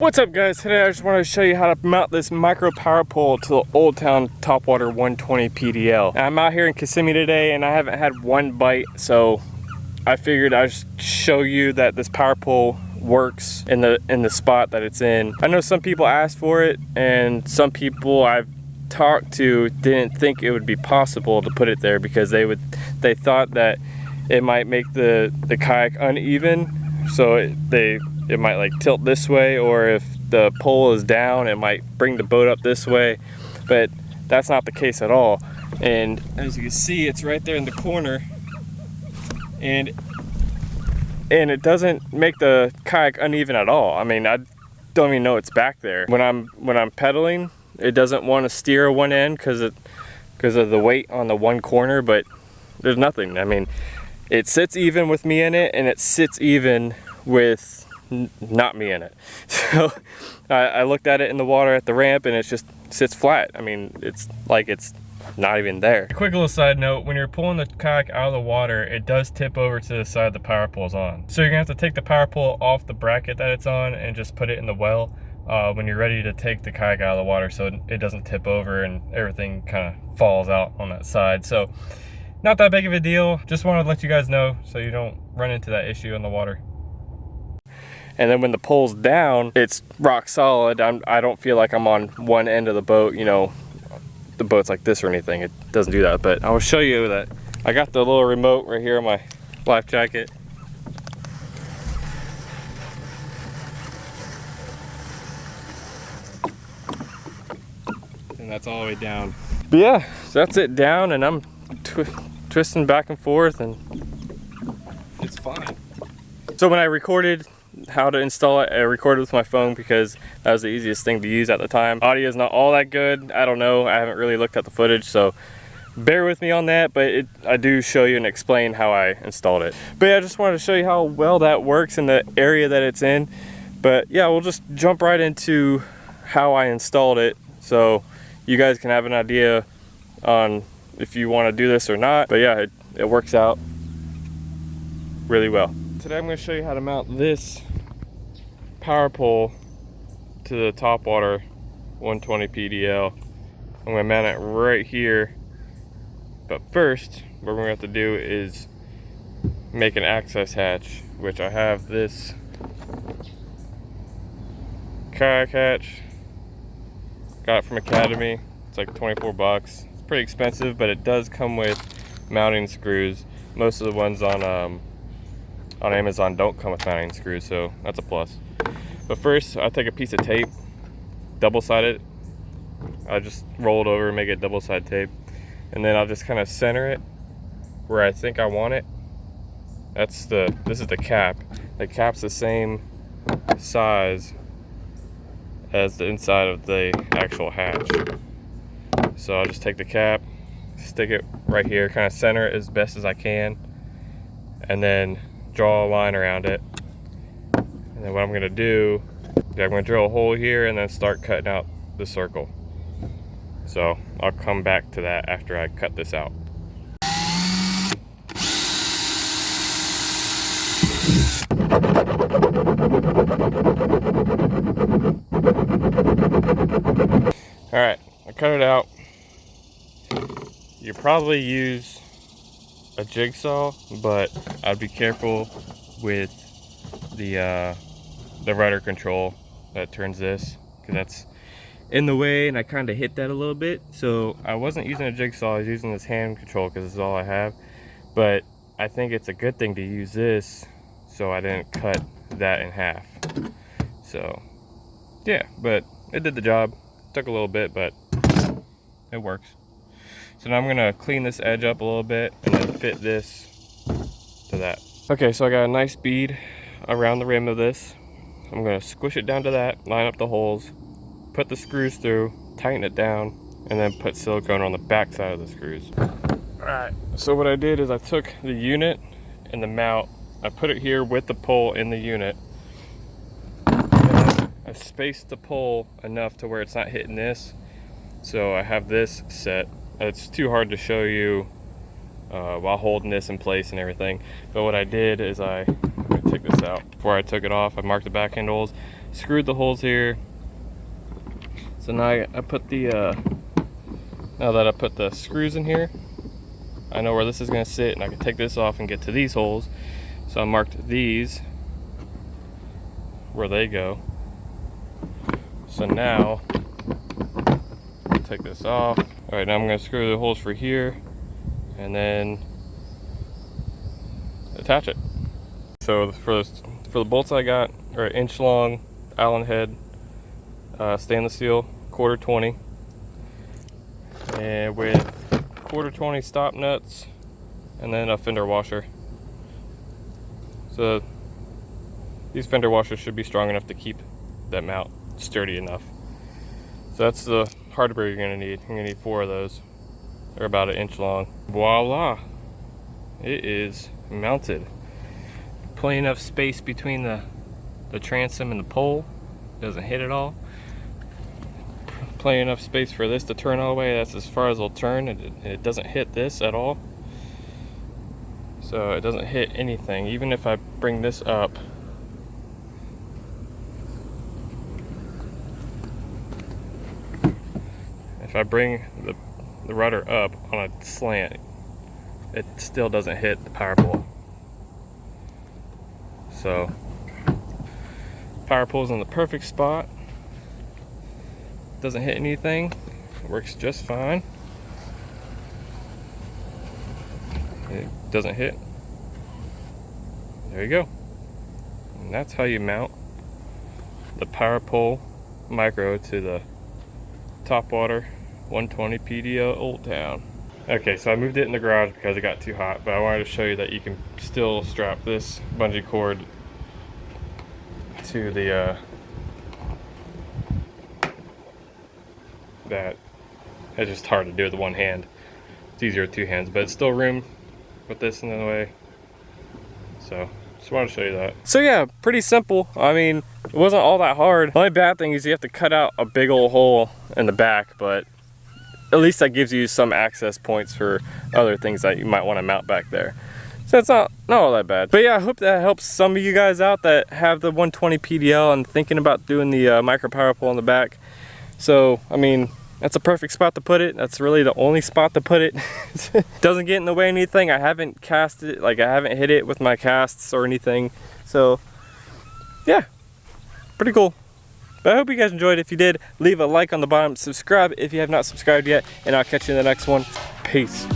What's up, guys? Today I just wanted to show you how to mount this micro power pole to the Old Town Topwater 120 PDL. Now, I'm out here in Kissimmee today and I haven't had one bite, so I figured I'd just show you that this power pole works in the spot that it's in. I know some people asked for it, and some people I've talked to didn't think it would be possible to put it there because they thought that it might make the kayak uneven, so it might like tilt this way, or if the pole is down, it might bring the boat up this way, but that's not the case at all. And as you can see, it's right there in the corner, and it doesn't make the kayak uneven at all. I mean, I don't even know it's back there. When I'm pedaling, it doesn't want to steer one end because of the weight on the one corner, but there's nothing. I mean, it sits even with me in it, and it sits even with not me in it. So I looked at it in the water at the ramp, and it just sits flat. I mean, it's like it's not even there. Quick little side note, when you're pulling the kayak out of the water, it does tip over to the side the power pole's on. So you're gonna have to take the power pole off the bracket that it's on and just put it in the well when you're ready to take the kayak out of the water, so it doesn't tip over and everything kind of falls out on that side. So not that big of a deal. Just wanted to let you guys know so you don't run into that issue in the water. And then when the pole's down, it's rock solid. I don't feel like I'm on one end of the boat, you know, the boat's like this or anything. It doesn't do that, but I will show you that I got the little remote right here on my life jacket. And that's all the way down. But yeah, so that's it down, and I'm twisting back and forth, and it's fine. So when I recorded how to install it, I recorded with my phone because that was the easiest thing to use at the time. Audio is not all that good. I don't know. I haven't really looked at the footage, so bear with me on that, but I do show you and explain how I installed it. But yeah, I just wanted to show you how well that works in the area that it's in. But yeah, we'll just jump right into how I installed it so you guys can have an idea on if you want to do this or not. But yeah, it works out really well. Today I'm going to show you how to mount this power pole to the Topwater 120 PDL. I'm going to mount it right here, but first what we're going to have to do is make an access hatch, which I have this kayak hatch. Got it from Academy. It's like 24 bucks. It's pretty expensive, but it does come with mounting screws. Most of the ones on Amazon don't come with mounting screws, so that's a plus. But first, I take a piece of tape, double-sided. I just roll it over and make it double-sided tape, and then I'll just kind of center it where I think I want it. This is the cap. The cap's the same size as the inside of the actual hatch. So I'll just take the cap, stick it right here, kind of center it as best as I can, and then draw a line around it. And then what I'm gonna do is I'm gonna drill a hole here and then start cutting out the circle. So I'll come back to that after I cut this out. All right, I cut it out. You probably use a jigsaw, but I'd be careful with the rudder control that turns this, because that's in the way, and I kind of hit that a little bit. So I wasn't using a jigsaw, I was using this hand control because it's all I have. But I think it's a good thing to use this so I didn't cut that in half. So yeah, but it did the job. Took a little bit, but it works. So now I'm gonna clean this edge up a little bit and then fit this to that. Okay, so I got a nice bead around the rim of this. I'm gonna squish it down to that, line up the holes, put the screws through, tighten it down, and then put silicone on the back side of the screws. Alright, so what I did is I took the unit and the mount, I put it here with the pole in the unit. I spaced the pole enough to where it's not hitting this, so I have this set. It's too hard to show you while holding this in place and everything. But what I did is I took this out. Before I took it off, I marked the back handles. Screwed the holes here. So now I put the, now that I put the screws in here, I know where this is gonna sit, and I can take this off and get to these holes. So I marked these where they go. So now, take this off. All right, now I'm gonna screw the holes for here, and then attach it. So for the bolts I got are an inch long Allen head stainless steel, 1/4 20, and with 1/4 20 stop nuts, and then a fender washer. So these fender washers should be strong enough to keep that mount sturdy enough. So that's the hardware you're gonna need. You're gonna need 4 of those. They're about 1 inch long. Voila! It is mounted. Plenty enough space between the transom and the pole. Doesn't hit at all. Plenty enough space for this to turn all the way. That's as far as it'll turn. It doesn't hit this at all. So it doesn't hit anything. Even if I bring this up, if I bring the rudder up on a slant, it still doesn't hit the power pole. So power pole's in the perfect spot. Doesn't hit anything. It works just fine. It doesn't hit. There you go. And that's how you mount the power pole micro to the Topwater 120 PDL Old Town. Okay, so I moved it in the garage because it got too hot, but I wanted to show you that you can still strap this bungee cord to the that. It's just hard to do with one hand. It's easier with 2 hands, but it's still room with this in the way. So just wanted to show you that. So yeah, pretty simple. I mean, it wasn't all that hard. The only bad thing is you have to cut out a big old hole in the back, but at least that gives you some access points for other things that you might want to mount back there. So it's not all that bad. But yeah, I hope that helps some of you guys out that have the 120 PDL and thinking about doing the micro power pole on the back. So, I mean, that's a perfect spot to put it. That's really the only spot to put it. Doesn't get in the way of anything. I haven't cast it, like I haven't hit it with my casts or anything. So, yeah, pretty cool. But I hope you guys enjoyed. If you did, leave a like on the bottom, subscribe if you have not subscribed yet, and I'll catch you in the next one. Peace.